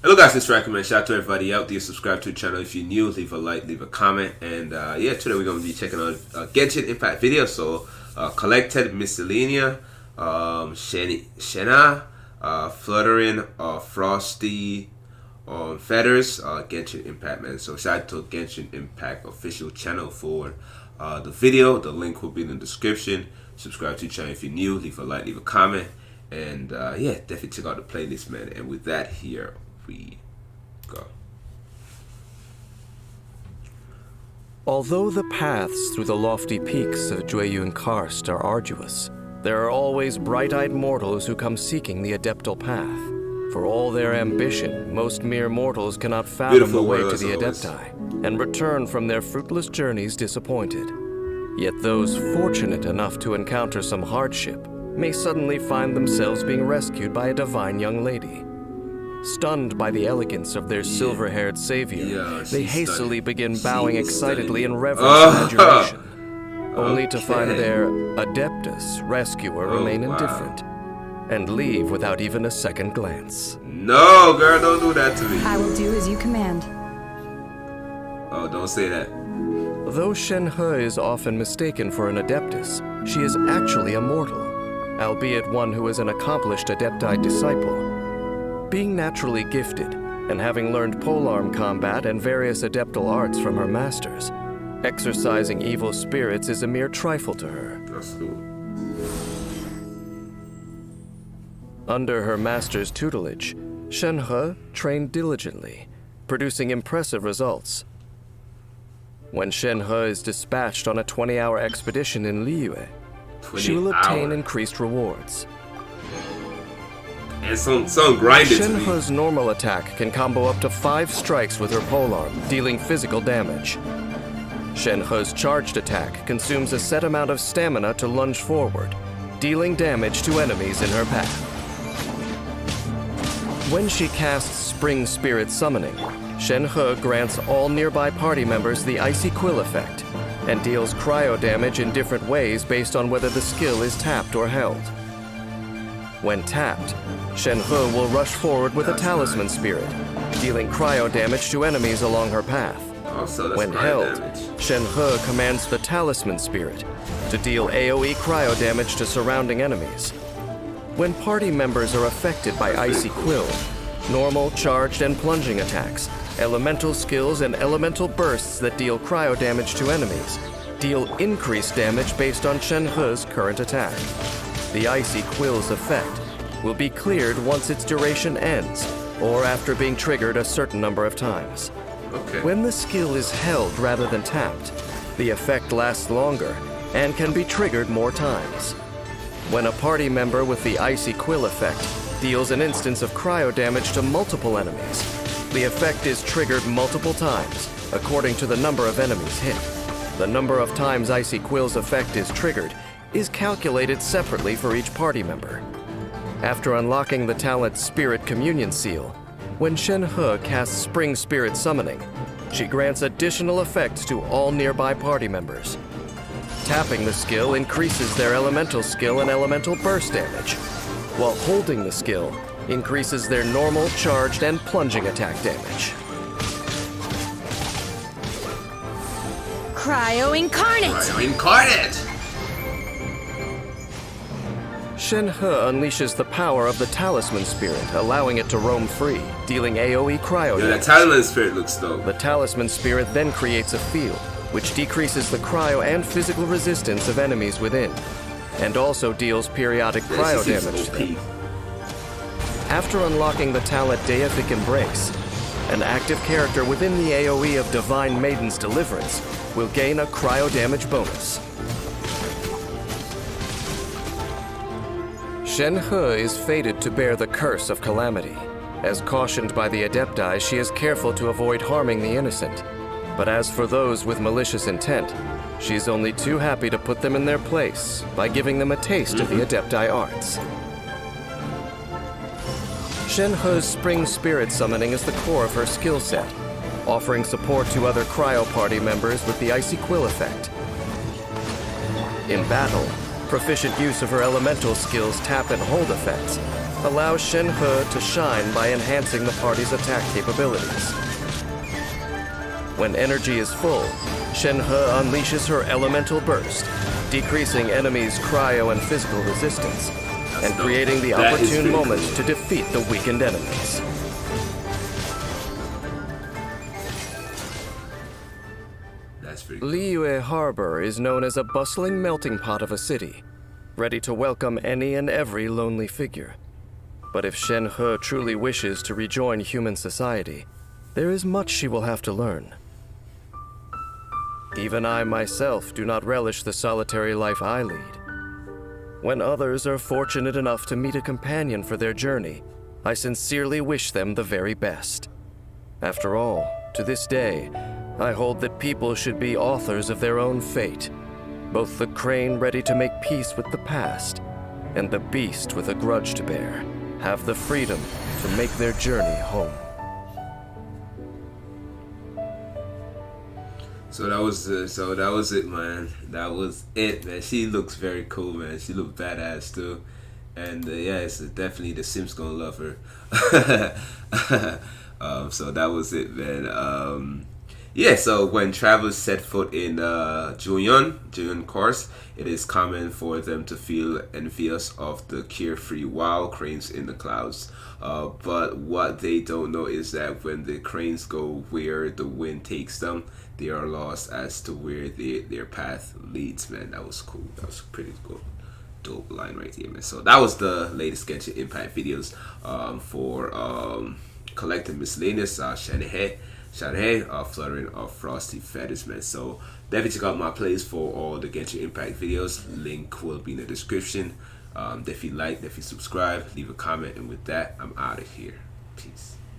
Hello guys, it's Recommend. Shout out to everybody out there. Subscribe to the channel if you're new. Leave a like, leave a comment. And yeah, today we're going to be checking out Genshin Impact video. So collected Miscellany, Shenhe, Fluttering of Frosty, Feathers, Genshin Impact, man. So shout out to Genshin Impact official channel for the video. The link will be in the description. Subscribe to the channel if you're new. Leave a like, leave a comment. And yeah, definitely check out the playlist, man. And with that, here we go. Although the paths through the lofty peaks of Jueyun Karst are arduous, there are always bright-eyed mortals who come seeking the adeptal path. For all their ambition, most mere mortals cannot fathom the way to the adepti, and return from their fruitless journeys disappointed. Yet those fortunate enough to encounter some hardship may suddenly find themselves being rescued by a divine young lady. Stunned by the elegance of their silver-haired savior, they hastily begin bowing excitedly in reverence and adoration, only to find their adeptus rescuer remain indifferent and leave without even a second glance. No, girl, don't do that to me. I will do as you command. Oh, don't say that. Though Shenhe is often mistaken for an adeptus, she is actually a mortal, albeit one who is an accomplished adepti disciple. Being naturally gifted, and having learned polearm combat and various adeptal arts from her masters, exorcising evil spirits is a mere trifle to her. That's cool. Under her master's tutelage, Shenhe trained diligently, producing impressive results. When Shenhe is dispatched on a 20-hour expedition in Liyue, she will obtain increased rewards. And some grinded to me. Shenhe's normal attack can combo up to 5 strikes with her polearm, dealing physical damage. Shenhe's charged attack consumes a set amount of stamina to lunge forward, dealing damage to enemies in her path. When she casts Spring Spirit Summoning, Shenhe grants all nearby party members the Icy Quill effect, and deals cryo damage in different ways based on whether the skill is tapped or held. When tapped, Shenhe will rush forward with a Talisman Spirit, dealing cryo damage to enemies along her path. When held, Shenhe commands the Talisman Spirit to deal AoE cryo damage to surrounding enemies. When party members are affected by Icy Quill, normal, charged, and plunging attacks, elemental skills, and elemental bursts that deal cryo damage to enemies deal increased damage based on Shenhe's current attack. The Icy Quill's effect will be cleared once its duration ends, or after being triggered a certain number of times. When the skill is held rather than tapped, the effect lasts longer and can be triggered more times. When a party member with the Icy Quill effect deals an instance of cryo damage to multiple enemies, the effect is triggered multiple times, according to the number of enemies hit. The number of times Icy Quill's effect is triggered is calculated separately for each party member. After unlocking the talent Spirit Communion Seal, when Shenhe casts Spring Spirit Summoning, she grants additional effects to all nearby party members. Tapping the skill increases their elemental skill and elemental burst damage, while holding the skill increases their normal, charged, and plunging attack damage. Cryo Incarnate! Cryo Incarnate! Shenhe unleashes the power of the Talisman Spirit, allowing it to roam free, dealing AoE cryo damage. The Talisman Spirit looks dope. The Talisman Spirit then creates a field, which decreases the cryo and physical resistance of enemies within, and also deals periodic cryo damage to them. After unlocking the talent Deific Embrace, an active character within the AoE of Divine Maiden's Deliverance will gain a cryo damage bonus. Shenhe is fated to bear the curse of calamity. As cautioned by the adepti, she is careful to avoid harming the innocent. But as for those with malicious intent, she is only too happy to put them in their place by giving them a taste of the adepti arts. Shenhe's Spring Spirit Summoning is the core of her skill set, offering support to other cryo party members with the Icy Quill effect. In battle, proficient use of her elemental skills tap and hold effects allows Shenhe to shine by enhancing the party's attack capabilities. When energy is full, Shenhe unleashes her elemental burst, decreasing enemies' cryo and physical resistance, and creating the opportune moment to defeat the weakened enemies. That's pretty cool. Liyue Harbor is known as a bustling melting pot of a city, ready to welcome any and every lonely figure. But if Shenhe truly wishes to rejoin human society, there is much she will have to learn. Even I myself do not relish the solitary life I lead. When others are fortunate enough to meet a companion for their journey, I sincerely wish them the very best. After all, to this day, I hold that people should be authors of their own fate, both the crane ready to make peace with the past, and the beast with a grudge to bear, have the freedom to make their journey home. So that was it, man. That was it, man. She looks very cool, man. She looks badass too, and yeah, it's definitely the Sims gonna love her. So that was it, man. Yeah, so when travelers set foot in Junyun course, it is common for them to feel envious of the carefree wild cranes in the clouds. But what they don't know is that when the cranes go where the wind takes them, they are lost as to where their path leads, man. That was cool. That was pretty cool. Dope line right here, man. So that was the latest Genshin Impact videos for collecting miscellaneous Shenhe, Fluttering of Frosty feathers, man. So definitely check out my playlist for all the Genshin Impact videos. Link will be in the description. Definitely like, definitely subscribe, leave a comment, and with that, I'm out of here. Peace.